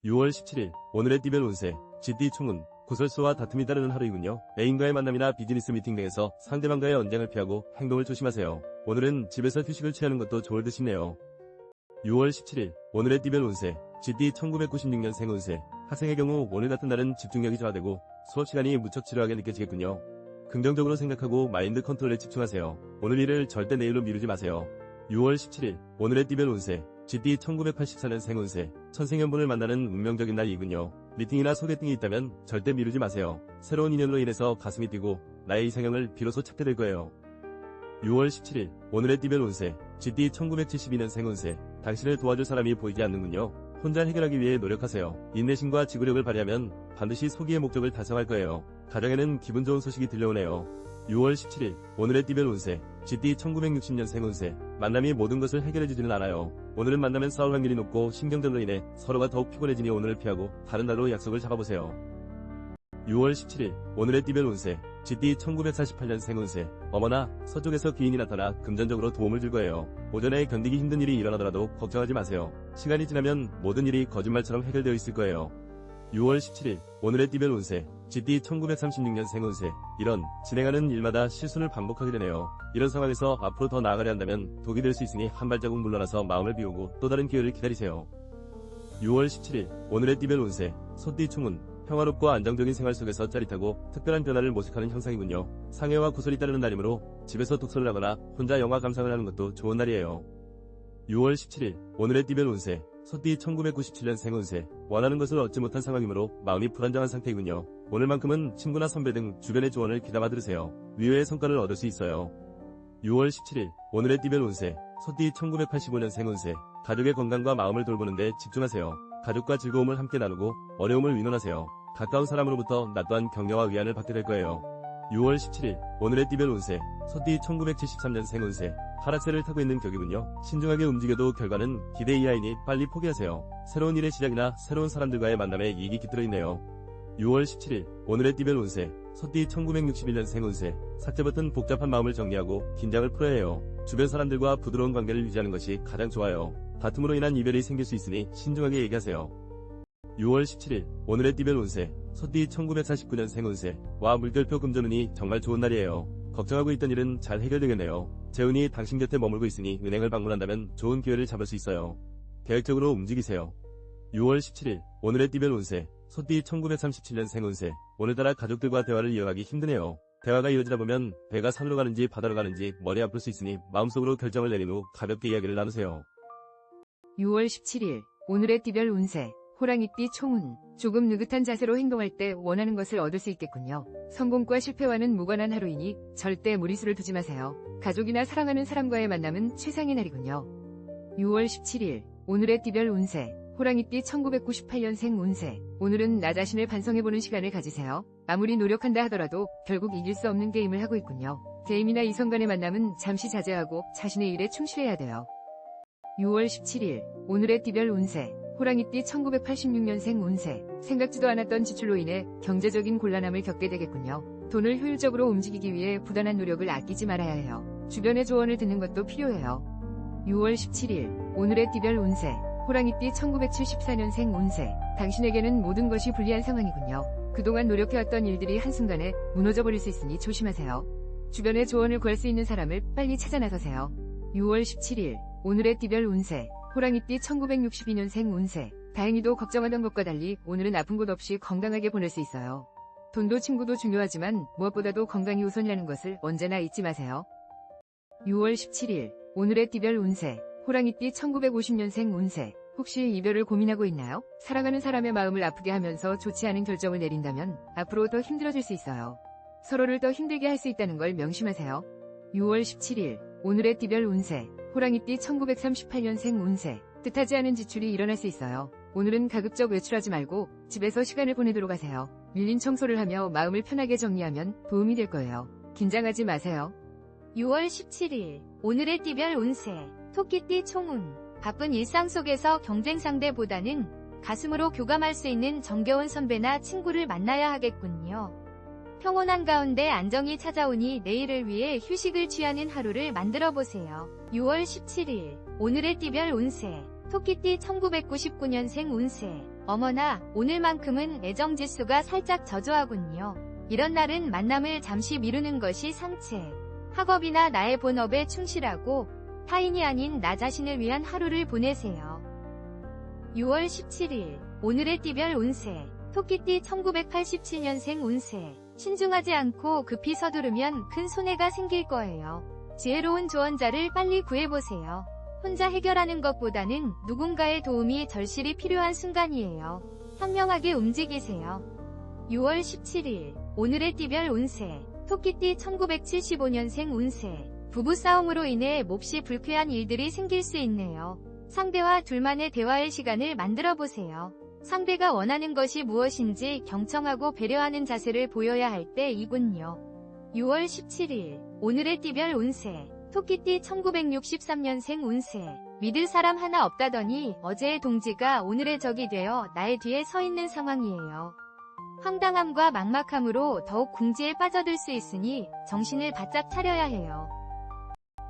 6월 17일 오늘의 띠별 운세 GT 총운 구설수와 다툼이 따르는 하루이군요. 애인과의 만남이나 비즈니스 미팅 등에서 상대방과의 언쟁을 피하고 행동을 조심하세요. 오늘은 집에서 휴식을 취하는 것도 좋을 듯 싶네요. 6월 17일 오늘의 띠별 운세 GT 1996년생 운세 학생의 경우 오늘 같은 날은 집중력이 저하되고 수업 시간이 무척 지루하게 느껴지겠군요. 긍정적으로 생각하고 마인드 컨트롤에 집중하세요. 오늘 일을 절대 내일로 미루지 마세요. 6월 17일 오늘의 띠별 운세 GT 1984년생 운세 천생연분을 만나는 운명적인 날이군요. 미팅이나 소개팅이 있다면 절대 미루지 마세요. 새로운 인연으로 인해서 가슴이 뛰고 나의 이상형을 비로소 찾게 될 거예요. 6월 17일 오늘의 띠별 운세 GT 1972년생 운세 당신을 도와줄 사람이 보이지 않는군요. 혼자 해결하기 위해 노력하세요. 인내심과 지구력을 발휘하면 반드시 소기의 목적을 달성할 거예요. 가정에는 기분 좋은 소식이 들려오네요. 6월 17일 오늘의 띠별 운세 GT 1960년생 운세 만남이 모든 것을 해결해주지는 않아요. 오늘은 만나면 싸울 확률이 높고 신경전으로 인해 서로가 더욱 피곤해지니 오늘을 피하고 다른 날로 약속을 잡아보세요. 6월 17일 오늘의 띠별 운세 GT 1948년생 운세 어머나 서쪽에서 귀인이 나타나 금전적으로 도움을 줄 거예요. 오전에 견디기 힘든 일이 일어나더라도 걱정하지 마세요. 시간이 지나면 모든 일이 거짓말처럼 해결되어 있을 거예요. 6월 17일 오늘의 띠별 운세 GT 1936년생 운세 이런 진행하는 일마다 실수를 반복하게 되네요. 이런 상황에서 앞으로 더 나아가려 한다면 독이 될 수 있으니 한 발자국 물러나서 마음을 비우고 또 다른 기회를 기다리세요. 6월 17일 오늘의 띠별 운세 소띠 충운 평화롭고 안정적인 생활 속에서 짜릿하고 특별한 변화를 모색하는 형상이군요. 상해와 구설이 따르는 날이므로 집에서 독서를 하거나 혼자 영화 감상을 하는 것도 좋은 날이에요. 6월 17일 오늘의 띠별 운세 소띠 1997년생 운세 원하는 것을 얻지 못한 상황이므로 마음이 불안정한 상태이군요. 오늘만큼은 친구나 선배 등 주변의 조언을 귀담아 들으세요. 위로의 성과를 얻을 수 있어요. 6월 17일 오늘의 띠별 운세 소띠 1985년생 운세 가족의 건강과 마음을 돌보는데 집중하세요. 가족과 즐거움을 함께 나누고 어려움을 의논하세요. 가까운 사람으로부터 나 또한 격려와 위안을 받게 될 거예요. 6월 17일 오늘의 띠별 운세 소띠 1973년생 운세 하락세를 타고 있는 격이군요. 신중하게 움직여도 결과는 기대 이하이니 빨리 포기하세요. 새로운 일의 시작이나 새로운 사람들과의 만남에 이익이 깃들어 있네요. 6월 17일 오늘의 띠별 운세 소띠 1961년생 운세 삭제 버튼 복잡한 마음을 정리하고 긴장을 풀어야 해요. 주변 사람들과 부드러운 관계를 유지하는 것이 가장 좋아요. 다툼으로 인한 이별이 생길 수 있으니 신중하게 얘기하세요. 6월 17일 오늘의 띠별 운세 소띠 1949년생 운세 와 물결표 금전운이 정말 좋은 날이에요. 걱정하고 있던 일은 잘 해결되겠네요. 재운이 당신 곁에 머물고 있으니 은행을 방문한다면 좋은 기회를 잡을 수 있어요. 계획적으로 움직이세요. 6월 17일 오늘의 띠별 운세 소띠 1937년생 운세 오늘따라 가족들과 대화를 이어가기 힘드네요. 대화가 이어지다 보면 배가 산으로 가는지 바다로 가는지 머리 아플 수 있으니 마음속으로 결정을 내린 후 가볍게 이야기를 나누세요. 6월 17일 오늘의 띠별 운세 호랑이띠 총운 조금 느긋한 자세로 행동할 때 원하는 것을 얻을 수 있겠군요. 성공과 실패와는 무관한 하루이니 절대 무리수를 두지 마세요. 가족이나 사랑하는 사람과의 만남은 최상의 날이군요. 6월 17일 오늘의 띠별 운세 호랑이띠 1998년생 운세 오늘은 나 자신을 반성해보는 시간을 가지세요. 아무리 노력한다 하더라도 결국 이길 수 없는 게임을 하고 있군요. 게임이나 이성 간의 만남은 잠시 자제하고 자신의 일에 충실해야 돼요. 6월 17일 오늘의 띠별 운세 호랑이띠 1986년생 운세 생각지도 않았던 지출로 인해 경제적인 곤란함을 겪게 되겠군요. 돈을 효율적으로 움직이기 위해 부단한 노력을 아끼지 말아야 해요. 주변의 조언을 듣는 것도 필요해요. 6월 17일 오늘의 띠별 운세 호랑이띠 1974년생 운세 당신에게는 모든 것이 불리한 상황이군요. 그동안 노력해왔던 일들이 한순간에 무너져버릴 수 있으니 조심하세요. 주변의 조언을 구할 수 있는 사람을 빨리 찾아 나서세요. 6월 17일 오늘의 띠별 운세 호랑이띠 1962년생 운세 다행히도 걱정하던 것과 달리 오늘은 아픈 곳 없이 건강하게 보낼 수 있어요. 돈도 친구도 중요하지만 무엇보다도 건강이 우선이라는 것을 언제나 잊지 마세요. 6월 17일 오늘의 띠별 운세 호랑이띠 1950년생 운세 혹시 이별을 고민하고 있나요? 사랑하는 사람의 마음을 아프게 하면서 좋지 않은 결정을 내린다면 앞으로 더 힘들어질 수 있어요. 서로를 더 힘들게 할 수 있다는 걸 명심하세요. 6월 17일 오늘의 띠별 운세 호랑이띠 1938년생 운세 뜻하지 않은 지출이 일어날 수 있어요. 오늘은 가급적 외출하지 말고 집에서 시간을 보내도록 하세요. 밀린 청소를 하며 마음을 편하게 정리하면 도움이 될 거예요. 긴장하지 마세요. 6월 17일 오늘의 띠별 운세 토끼띠 총운 바쁜 일상 속에서 경쟁 상대보다는 가슴으로 교감할 수 있는 정겨운 선배나 친구를 만나야 하겠군요. 평온한 가운데 안정이 찾아오니 내일을 위해 휴식을 취하는 하루를 만들어보세요. 6월 17일 오늘의 띠별 운세 토끼띠 1999년생 운세 어머나, 오늘만큼은 애정지수가 살짝 저조하군요. 이런 날은 만남을 잠시 미루는 것이 상책. 학업이나 나의 본업에 충실하고 타인이 아닌 나 자신을 위한 하루를 보내세요. 6월 17일, 오늘의 띠별 운세. 토끼띠 1987년생 운세. 신중하지 않고 급히 서두르면 큰 손해가 생길 거예요. 지혜로운 조언자를 빨리 구해보세요. 혼자 해결하는 것보다는 누군가의 도움이 절실히 필요한 순간이에요. 현명하게 움직이세요. 6월 17일, 오늘의 띠별 운세. 토끼띠 1975년생 운세. 부부싸움으로 인해 몹시 불쾌한 일들이 생길 수 있네요. 상대와 둘만의 대화의 시간을 만들어보세요. 상대가 원하는 것이 무엇인지 경청하고 배려하는 자세를 보여야 할 때이군요. 6월 17일, 오늘의 띠별 운세. 토끼띠 1963년생 운세. 믿을 사람 하나 없다더니 어제의 동지가 오늘의 적이 되어 나의 뒤에 서 있는 상황이에요. 황당함과 막막함으로 더욱 궁지에 빠져들 수 있으니 정신을 바짝 차려야 해요.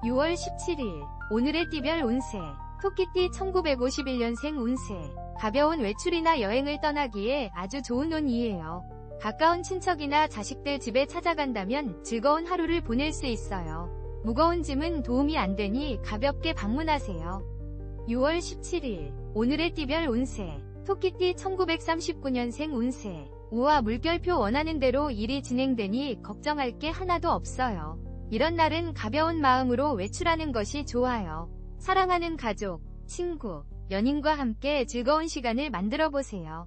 6월 17일, 오늘의 띠별 운세. 토끼띠 1951년생 운세. 가벼운 외출이나 여행을 떠나기에 아주 좋은 운이에요. 가까운 친척이나 자식들 집에 찾아간다면 즐거운 하루를 보낼 수 있어요. 무거운 짐은 도움이 안 되니 가볍게 방문하세요. 6월 17일, 오늘의 띠별 운세. 토끼띠 1939년생 운세. 우와, 물결표 원하는 대로 일이 진행되니 걱정할 게 하나도 없어요. 이런 날은 가벼운 마음으로 외출하는 것이 좋아요. 사랑하는 가족, 친구, 연인과 함께 즐거운 시간을 만들어보세요.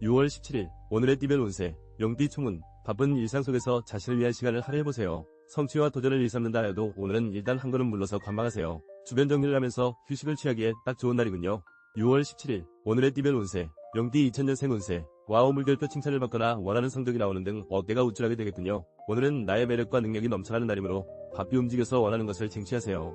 6월 17일, 오늘의 띠별 운세. 용띠 총은 바쁜 일상 속에서 자신을 위한 시간을 할애해보세요. 성취와 도전을 일삼는다 해도 오늘은 일단 한 걸음 물러서 관망하세요. 주변 정리를 하면서 휴식을 취하기에 딱 좋은 날이군요. 6월 17일, 오늘의 띠별 운세. 용띠 2000년생 운세. 와우, 물결표 칭찬을 받거나 원하는 성적이 나오는 등 어깨가 우쭐하게 되겠군요. 오늘은 나의 매력과 능력이 넘쳐나는 날이므로 바삐 움직여서 원하는 것을 쟁취하세요.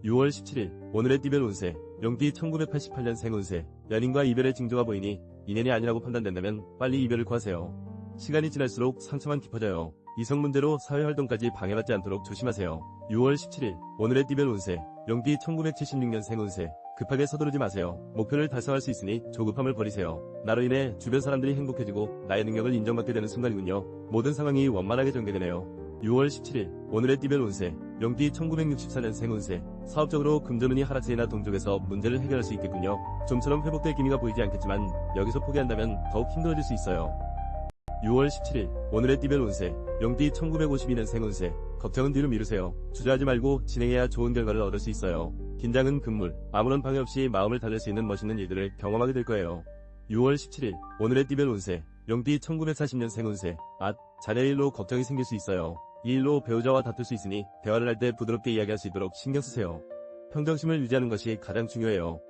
6월 17일, 오늘의 띠별 운세. 용띠 1988년생 운세. 연인과 이별의 징조가 보이니 인연이 아니라고 판단된다면 빨리 이별을 구하세요. 시간이 지날수록 상처만 깊어져요. 이성 문제로 사회활동까지 방해받지 않도록 조심하세요. 6월 17일, 오늘의 띠별 운세. 용띠 1976년생 운세. 급하게 서두르지 마세요. 목표를 달성할 수 있으니 조급함을 버리세요. 나로 인해 주변 사람들이 행복해지고 나의 능력을 인정받게 되는 순간이군요. 모든 상황이 원만하게 전개되네요. 6월 17일, 오늘의 띠별 운세. 용띠 1964년생 운세. 사업적으로 금전운이 하락세이나 동족에서 문제를 해결할 수 있겠군요. 좀처럼 회복될 기미가 보이지 않겠지만 여기서 포기한다면 더욱 힘들어질 수 있어요. 6월 17일, 오늘의 띠별 운세. 용띠 1952년생 운세. 걱정은 뒤로 미루세요. 주저하지 말고 진행해야 좋은 결과를 얻을 수 있어요. 긴장은 금물, 아무런 방해 없이 마음을 달랠 수 있는 멋있는 일들을 경험하게 될 거예요. 6월 17일, 오늘의 띠별 운세. 용띠 1940년생 운세. 자녀 일로 걱정이 생길 수 있어요. 이 일로 배우자와 다툴 수 있으니 대화를 할 때 부드럽게 이야기할 수 있도록 신경 쓰세요. 평정심을 유지하는 것이 가장 중요해요.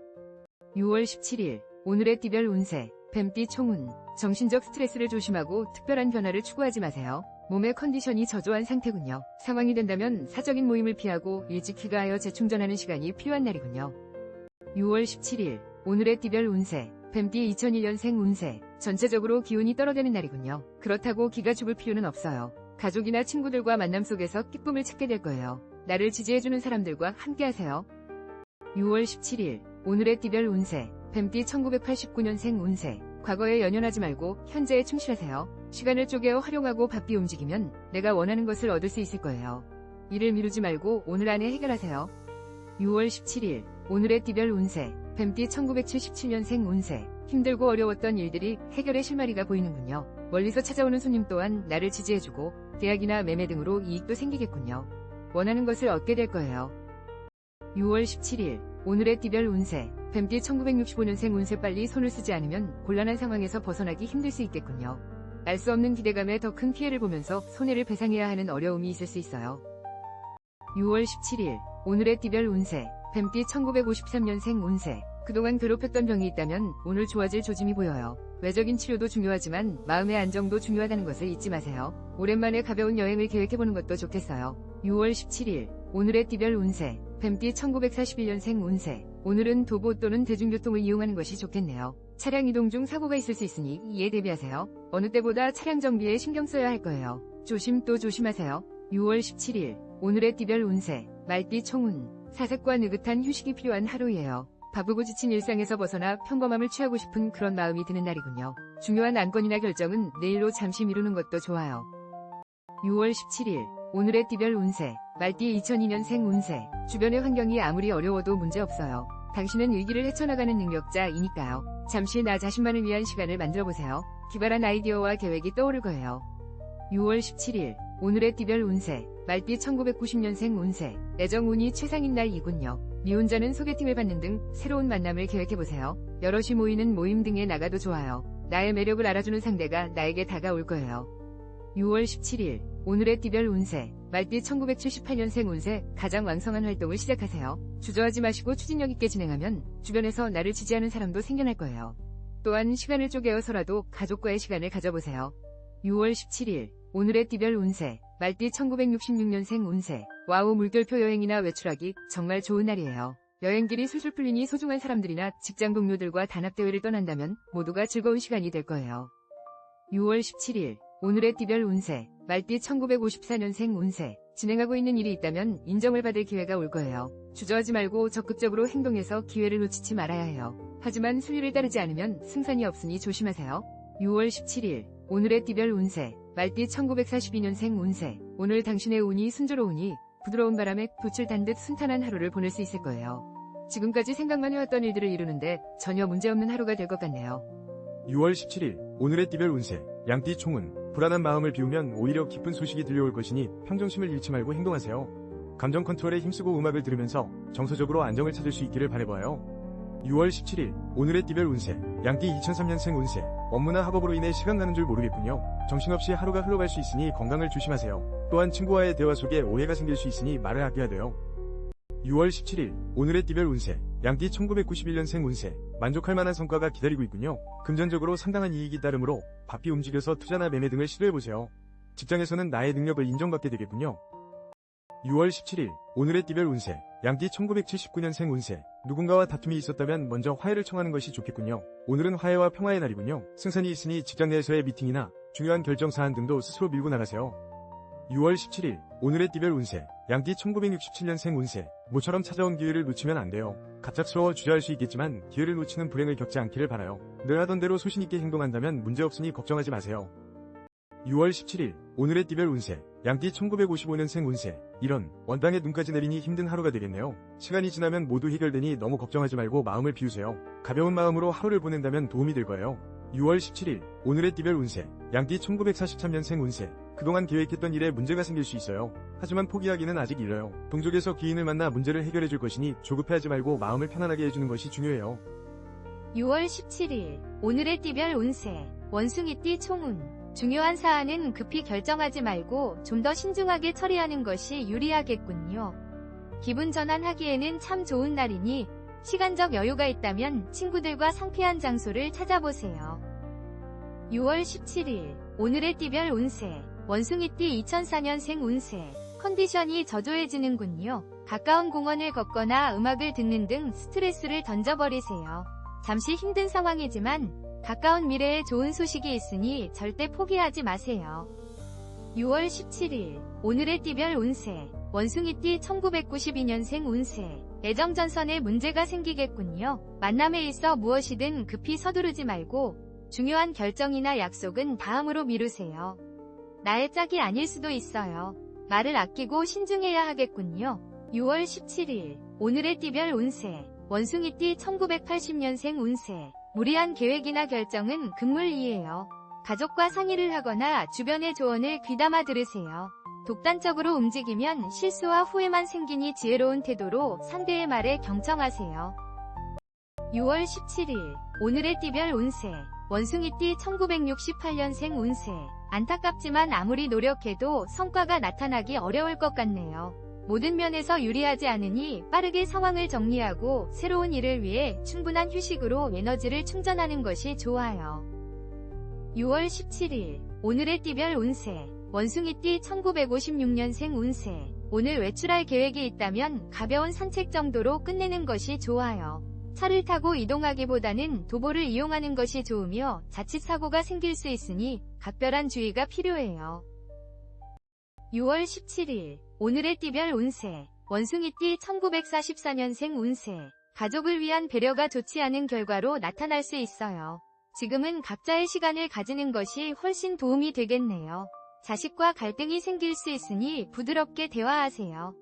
6월 17일, 오늘의 띠별 운세. 뱀띠 총운. 정신적 스트레스를 조심하고 특별한 변화를 추구하지 마세요. 몸의 컨디션이 저조한 상태군요. 상황이 된다면 사적인 모임을 피하고 일찍 귀가하여 재충전하는 시간이 필요한 날이군요. 6월 17일, 오늘의 띠별 운세. 뱀띠 2001년생 운세. 전체적으로 기운이 떨어지는 날이군요. 그렇다고 기가 죽을 필요는 없어요. 가족이나 친구들과 만남 속에서 기쁨을 찾게 될 거예요. 나를 지지해주는 사람들과 함께하세요. 6월 17일, 오늘의 띠별 운세. 뱀띠 1989년생 운세. 과거에 연연하지 말고 현재에 충실하세요. 시간을 쪼개어 활용하고 바삐 움직이면 내가 원하는 것을 얻을 수 있을 거예요. 일을 미루지 말고 오늘 안에 해결하세요. 6월 17일, 오늘의 띠별 운세. 뱀띠 1977년생 운세. 힘들고 어려웠던 일들이 해결의 실마리가 보이는군요. 멀리서 찾아오는 손님 또한 나를 지지해주고 계약이나 매매 등으로 이익도 생기겠군요. 원하는 것을 얻게 될 거예요. 6월 17일, 오늘의 띠별 운세. 뱀띠 1965년생 운세. 빨리 손을 쓰지 않으면 곤란한 상황에서 벗어나기 힘들 수 있겠군요. 알 수 없는 기대감에 더 큰 피해를 보면서 손해를 배상해야 하는 어려움이 있을 수 있어요. 6월 17일, 오늘의 띠별 운세. 뱀띠 1953년생 운세. 그동안 괴롭혔던 병이 있다면 오늘 좋아질 조짐이 보여요. 외적인 치료도 중요하지만 마음의 안정도 중요하다는 것을 잊지 마세요. 오랜만에 가벼운 여행을 계획해보는 것도 좋겠어요. 6월 17일, 오늘의 띠별 운세. 뱀띠 1941년생 운세. 오늘은 도보 또는 대중교통을 이용하는 것이 좋겠네요. 차량 이동 중 사고가 있을 수 있으니 이에 대비하세요. 어느 때보다 차량 정비에 신경 써야 할 거예요. 조심 또 조심하세요. 6월 17일, 오늘의 띠별 운세. 말띠 총운. 사색과 느긋한 휴식이 필요한 하루예요. 바쁘고 지친 일상에서 벗어나 평범함을 취하고 싶은 그런 마음이 드는 날이군요. 중요한 안건이나 결정은 내일로 잠시 미루는 것도 좋아요. 6월 17일 오늘의 띠별 운세 말띠 2002년생 운세 주변의 환경이 아무리 어려워도 문제없어요. 당신은 위기를 헤쳐나가는 능력자이니까요. 잠시 나 자신만을 위한 시간을 만들어보세요. 기발한 아이디어와 계획이 떠오를 거예요. 6월 17일 오늘의 띠별 운세 말띠 1990년생 운세 애정운이 최상인 날이군요. 미혼자는 소개팅을 받는 등 새로운 만남을 계획해보세요. 여럿이 모이는 모임 등에 나가도 좋아요. 나의 매력을 알아주는 상대가 나에게 다가올 거예요. 6월 17일 오늘의 띠별 운세 말띠 1978년생 운세 가장 왕성한 활동을 시작하세요. 주저하지 마시고 추진력 있게 진행하면 주변에서 나를 지지하는 사람도 생겨날 거예요. 또한 시간을 쪼개어서라도 가족과의 시간을 가져보세요. 6월 17일 오늘의 띠별 운세 말띠 1966년생 운세 와우 물결표 여행이나 외출하기 정말 좋은 날이에요. 여행길이 술술 풀리니 소중한 사람들이나 직장 동료들과 단합대회를 떠난다면 모두가 즐거운 시간이 될 거예요. 6월 17일 오늘의 띠별 운세 말띠 1954년생 운세 진행하고 있는 일이 있다면 인정을 받을 기회가 올 거예요. 주저하지 말고 적극적으로 행동해서 기회를 놓치지 말아야 해요. 하지만 순리를 따르지 않으면 승산이 없으니 조심하세요. 6월 17일 오늘의 띠별 운세 말띠 1942년생 운세 오늘 당신의 운이 순조로우니 부드러운 바람에 돛을 단 듯 순탄한 하루를 보낼 수 있을 거예요. 지금까지 생각만 해왔던 일들을 이루는데 전혀 문제없는 하루가 될 것 같네요. 6월 17일 오늘의 띠별 운세 양띠 총운 불안한 마음을 비우면 오히려 기쁜 소식이 들려올 것이니 평정심을 잃지 말고 행동하세요. 감정 컨트롤에 힘쓰고 음악을 들으면서 정서적으로 안정을 찾을 수 있기를 바라봐요. 6월 17일 오늘의 띠별 운세 양띠 2003년생 운세 업무나 학업으로 인해 시간 가는 줄 모르겠군요. 정신없이 하루가 흘러갈 수 있으니 건강을 조심하세요. 또한 친구와의 대화 속에 오해가 생길 수 있으니 말을 아껴야 돼요. 6월 17일 오늘의 띠별 운세 양띠 1991년생 운세 만족할 만한 성과가 기다리고 있군요. 금전적으로 상당한 이익이 따르므로 바삐 움직여서 투자나 매매 등을 시도해보세요. 직장에서는 나의 능력을 인정받게 되겠군요. 6월 17일 오늘의 띠별 운세 양띠 1979년생 운세 누군가와 다툼이 있었다면 먼저 화해를 청하는 것이 좋겠군요. 오늘은 화해와 평화의 날이군요. 승산이 있으니 직장 내에서의 미팅이나 중요한 결정사안 등도 스스로 밀고 나가세요. 6월 17일 오늘의 띠별 운세 양띠 1967년생 운세 모처럼 찾아온 기회를 놓치면 안 돼요. 갑작스러워 주저할 수 있겠지만 기회를 놓치는 불행을 겪지 않기를 바라요. 늘 하던 대로 소신있게 행동한다면 문제없으니 걱정하지 마세요. 6월 17일 오늘의 띠별 운세 양띠 1955년생 운세 이런 원당에 눈까지 내리니 힘든 하루가 되겠네요. 시간이 지나면 모두 해결되니 너무 걱정하지 말고 마음을 비우세요. 가벼운 마음으로 하루를 보낸다면 도움이 될 거예요. 6월 17일 오늘의 띠별 운세 양띠 1943년생 운세 그동안 계획했던 일에 문제가 생길 수 있어요. 하지만 포기하기는 아직 일러요. 동족에서 귀인을 만나 문제를 해결해 줄 것이니 조급해하지 말고 마음을 편안하게 해주는 것이 중요해요. 6월 17일 오늘의 띠별 운세 원숭이띠 총운 중요한 사안은 급히 결정하지 말고 좀 더 신중하게 처리하는 것이 유리하겠군요. 기분 전환하기에는 참 좋은 날이니 시간적 여유가 있다면 친구들과 상쾌한 장소를 찾아보세요. 6월 17일 오늘의 띠별 운세 원숭이띠 2004년생 운세 컨디션이 저조해지는군요. 가까운 공원을 걷거나 음악을 듣는 등 스트레스를 던져버리세요. 잠시 힘든 상황이지만 가까운 미래에 좋은 소식이 있으니 절대 포기하지 마세요. 6월 17일 오늘의 띠별 운세 원숭이띠 1992년생 운세 애정전선에 문제가 생기겠군요. 만남에 있어 무엇이든 급히 서두르지 말고 중요한 결정이나 약속은 다음으로 미루세요. 나의 짝이 아닐 수도 있어요. 말을 아끼고 신중해야 하겠군요. 6월 17일 오늘의 띠별 운세 원숭이띠 1980년생 운세 무리한 계획이나 결정은 금물이에요. 가족과 상의를 하거나 주변의 조언을 귀담아 들으세요. 독단적으로 움직이면 실수와 후회만 생기니 지혜로운 태도로 상대의 말에 경청하세요. 6월 17일 오늘의 띠별 운세 원숭이띠 1968년생 운세 안타깝지만 아무리 노력해도 성과가 나타나기 어려울 것 같네요. 모든 면에서 유리하지 않으니 빠르게 상황을 정리하고 새로운 일을 위해 충분한 휴식으로 에너지를 충전하는 것이 좋아요. 6월 17일 오늘의 띠별 운세 원숭이띠 1956년생 운세 오늘 외출할 계획이 있다면 가벼운 산책 정도로 끝내는 것이 좋아요. 차를 타고 이동하기보다는 도보를 이용하는 것이 좋으며 자칫 사고가 생길 수 있으니 각별한 주의가 필요해요. 6월 17일 오늘의 띠별 운세 원숭이띠 1944년생 운세 가족을 위한 배려가 좋지 않은 결과로 나타날 수 있어요. 지금은 각자의 시간을 가지는 것이 훨씬 도움이 되겠네요. 자식과 갈등이 생길 수 있으니 부드럽게 대화하세요.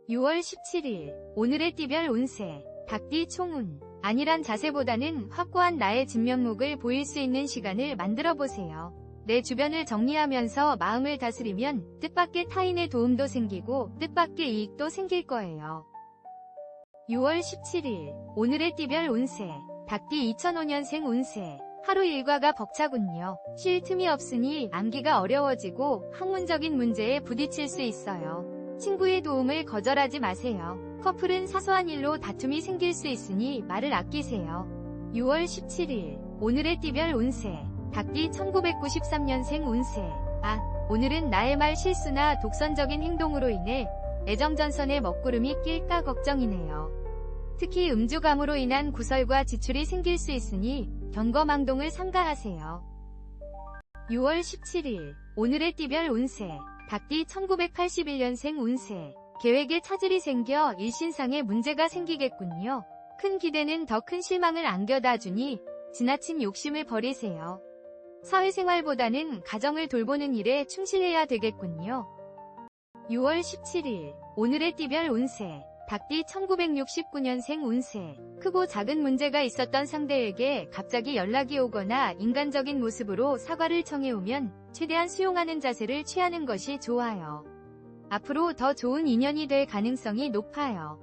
6월 17일 오늘의 띠별 운세 닭띠 총운 안일한 자세보다는 확고한 나의 진면목을 보일 수 있는 시간을 만들어 보세요. 내 주변을 정리하면서 마음을 다스리면 뜻밖의 타인의 도움도 생기고 뜻밖의 이익도 생길 거예요. 6월 17일 오늘의 띠별 운세 닭띠 2005년생 운세 하루 일과가 벅차군요. 쉴 틈이 없으니 암기가 어려워지고 학문적인 문제에 부딪힐 수 있어요. 친구의 도움을 거절하지 마세요. 커플은 사소한 일로 다툼이 생길 수 있으니 말을 아끼세요. 6월 17일 오늘의 띠별 운세 닭띠 1993년생 운세 오늘은 나의 말 실수나 독선적인 행동으로 인해 애정전선에 먹구름이 낄까 걱정이네요. 특히 음주감으로 인한 구설과 지출이 생길 수 있으니 경거망동을 삼가하세요. 6월 17일 오늘의 띠별 운세 닭띠 1981년생 운세 계획에 차질이 생겨 일신상에 문제가 생기겠군요. 큰 기대는 더 큰 실망을 안겨다 주니 지나친 욕심을 버리세요. 사회생활보다는 가정을 돌보는 일에 충실해야 되겠군요. 6월 17일 오늘의 띠별 운세 닭띠 1969년생 운세 크고 작은 문제가 있었던 상대에게 갑자기 연락이 오거나 인간적인 모습으로 사과를 청해오면 최대한 수용하는 자세를 취하는 것이 좋아요. 앞으로 더 좋은 인연이 될 가능성이 높아요.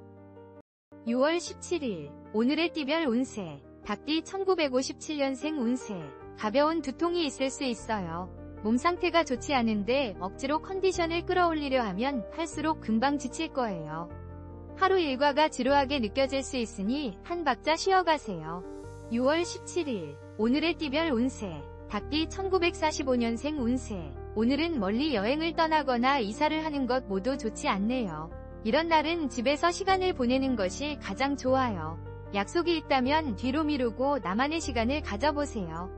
6월 17일 오늘의 띠별 운세 닭띠 1957년생 운세 가벼운 두통이 있을 수 있어요. 몸 상태가 좋지 않은데 억지로 컨디션을 끌어올리려 하면 할수록 금방 지칠 거예요. 하루 일과가 지루하게 느껴질 수 있으니 한 박자 쉬어가세요. 6월 17일 오늘의 띠별 운세 닭띠 1945년생 운세 오늘은 멀리 여행을 떠나거나 이사를 하는 것 모두 좋지 않네요. 이런 날은 집에서 시간을 보내는 것이 가장 좋아요. 약속이 있다면 뒤로 미루고 나만의 시간을 가져보세요.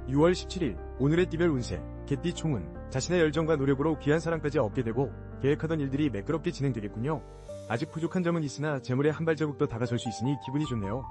6월 17일 오늘의 띠별 운세 개띠 총운 자신의 열정과 노력으로 귀한 사랑까지 얻게 되고 계획하던 일들이 매끄럽게 진행되겠군요. 아직 부족한 점은 있으나 재물에 한 발자국 더 다가설 수 있으니 기분이 좋네요.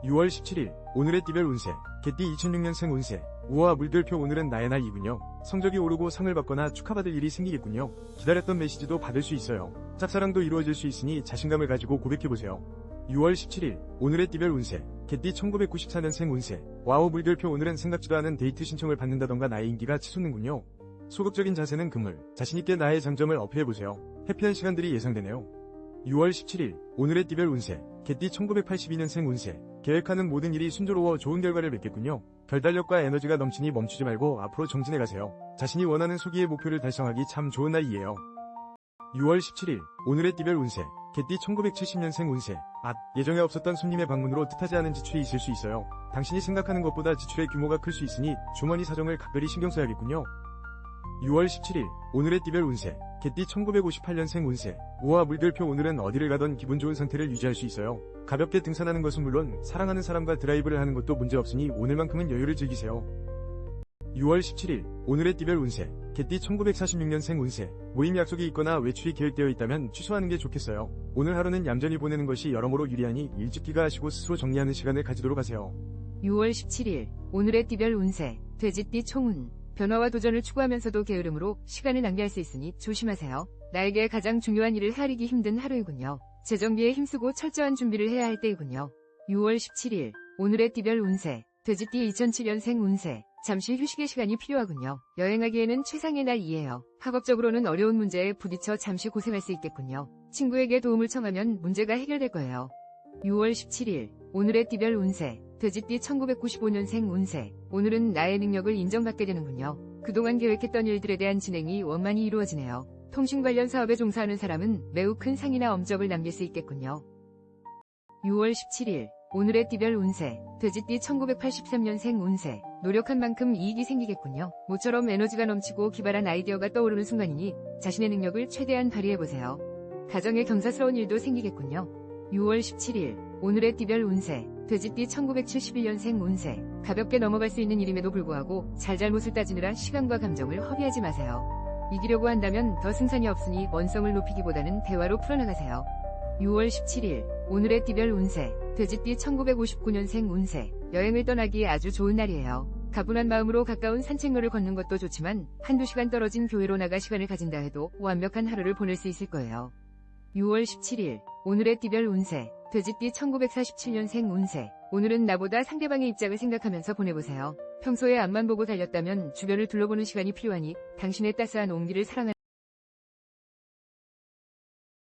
6월 17일 오늘의 띠별 운세 개띠 2006년생 운세 우와 물결표 오늘은 나의 날이군요. 성적이 오르고 상을 받거나 축하받을 일이 생기겠군요. 기다렸던 메시지도 받을 수 있어요. 짝사랑도 이루어질 수 있으니 자신감을 가지고 고백해보세요. 6월 17일 오늘의 띠별 운세 개띠 1994년생 운세 와우 물결표 오늘은 생각지도 않은 데이트 신청을 받는다던가 나의 인기가 치솟는군요. 소극적인 자세는 금물 자신있게 나의 장점을 어필해보세요. 해피한 시간들이 예상되네요. 6월 17일 오늘의 띠별 운세 개띠 1982년생 운세 계획하는 모든 일이 순조로워 좋은 결과를 맺겠군요. 결단력과 에너지가 넘치니 멈추지 말고 앞으로 정진해가세요. 자신이 원하는 소기의 목표를 달성하기 참 좋은 날이에요. 6월 17일 오늘의 띠별 운세 개띠 1970년생 운세 예정에 없었던 손님의 방문으로 뜻하지 않은 지출이 있을 수 있어요. 당신이 생각하는 것보다 지출의 규모가 클 수 있으니 주머니 사정을 각별히 신경 써야겠군요. 6월 17일 오늘의 띠별 운세 개띠 1958년생 운세 우와 물결표 오늘은 어디를 가던 기분 좋은 상태를 유지할 수 있어요. 가볍게 등산하는 것은 물론 사랑하는 사람과 드라이브를 하는 것도 문제없으니 오늘만큼은 여유를 즐기세요. 6월 17일 오늘의 띠별 운세 개띠 1946년생 운세 모임 약속이 있거나 외출이 계획되어 있다면 취소하는 게 좋겠어요. 오늘 하루는 얌전히 보내는 것이 여러모로 유리하니 일찍 귀가하시고 스스로 정리하는 시간을 가지도록 하세요. 6월 17일 오늘의 띠별 운세 돼지띠 총운 변화와 도전을 추구하면서도 게으름으로 시간을 낭비할 수 있으니 조심하세요. 나에게 가장 중요한 일을 헤아리기 힘든 하루이군요. 재정비에 힘쓰고 철저한 준비를 해야 할 때이군요. 6월 17일 오늘의 띠별 운세 돼지띠 2007년생 운세 잠시 휴식의 시간이 필요하군요. 여행하기에는 최상의 날이에요. 학업적으로는 어려운 문제에 부딪혀 잠시 고생할 수 있겠군요. 친구에게 도움을 청하면 문제가 해결될 거예요. 6월 17일 오늘의 띠별 운세 돼지띠 1995년생 운세 오늘은 나의 능력을 인정받게 되는군요. 그동안 계획했던 일들에 대한 진행이 원만히 이루어지네요. 통신 관련 사업에 종사하는 사람은 매우 큰 상이나 엄적을 남길 수 있겠군요. 6월 17일 오늘의 띠별 운세 돼지띠 1983년생 운세 노력한 만큼 이익이 생기겠군요. 모처럼 에너지가 넘치고 기발한 아이디어가 떠오르는 순간이니 자신의 능력을 최대한 발휘해보세요. 가정에 경사스러운 일도 생기겠군요. 6월 17일 오늘의 띠별 운세 돼지띠 1971년생 운세 가볍게 넘어갈 수 있는 일임에도 불구하고 잘잘못을 따지느라 시간과 감정을 허비하지 마세요. 이기려고 한다면 더 승산이 없으니 원성을 높이기보다는 대화로 풀어나가세요. 6월 17일 오늘의 띠별 운세 돼지띠 1959년생 운세 여행을 떠나기 아주 좋은 날이에요. 가뿐한 마음으로 가까운 산책로를 걷는 것도 좋지만 한두 시간 떨어진 교회로 나가 시간을 가진다 해도 완벽한 하루를 보낼 수 있을 거예요. 6월 17일 오늘의 띠별 운세 돼지띠 1947년생 운세 오늘은 나보다 상대방의 입장을 생각하면서 보내보세요. 평소에 앞만 보고 달렸다면 주변을 둘러보는 시간이 필요하니 당신의 따스한 온기를 사랑하는